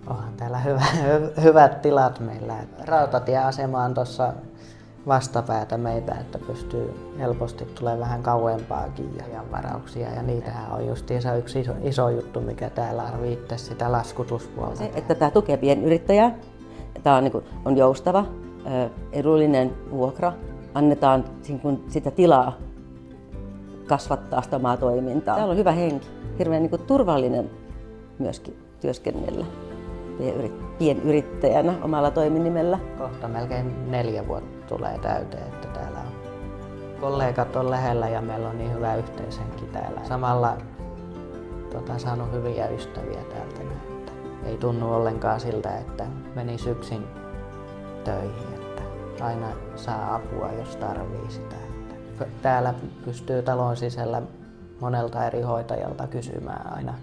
Onhan täällä hyvät tilat meillä. Rautatieasema on tuossa vastapäätä meitä, että pystyy helposti tulemaan vähän kauempaakin ja varauksia. Ja niitähän on justiinsa yksi iso juttu, mikä täällä arviitte sitä laskutuspuolta. Se, että tämä tukee pienyrittäjää, tämä on joustava, edullinen vuokra, annetaan sitä tilaa kasvattaa sitä omaa toimintaa. Täällä on hyvä henki, hirveän turvallinen myöskin työskennellä pienyrittäjänä omalla toiminimellä. Kohta melkein 4 vuotta tulee täyteen, että täällä on kollegat on lähellä ja meillä on niin hyvä yhteishenki täällä. Samalla saanut hyviä ystäviä täältä. Että ei tunnu ollenkaan siltä, että meni yksin töihin, että aina saa apua, jos tarvii sitä. Täällä pystyy talon sisällä monelta eri hoitajalta kysymään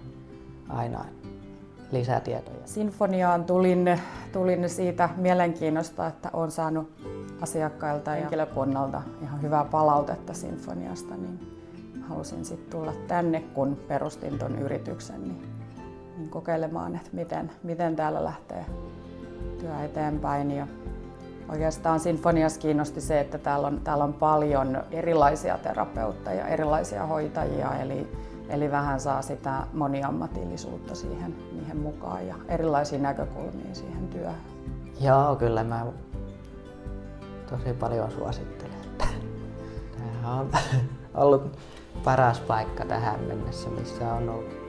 aina lisätietoja. Sinfoniaan tulin siitä mielenkiinnosta, että olen saanut asiakkailta ja henkilökunnalta ihan hyvää palautetta Sinfoniasta, niin halusin sitten tulla tänne, kun perustin ton yrityksen, niin kokeilemaan, että miten täällä lähtee työ eteenpäin. Ja oikeastaan Sinfoniassa kiinnosti se, että täällä on paljon erilaisia terapeutteja, erilaisia hoitajia, eli vähän saa sitä moniammatillisuutta siihen mukaan ja erilaisia näkökulmia siihen työhön. Joo, kyllä mä tosi paljon suosittelen. Tämä on ollut paras paikka tähän mennessä, missä on ollut.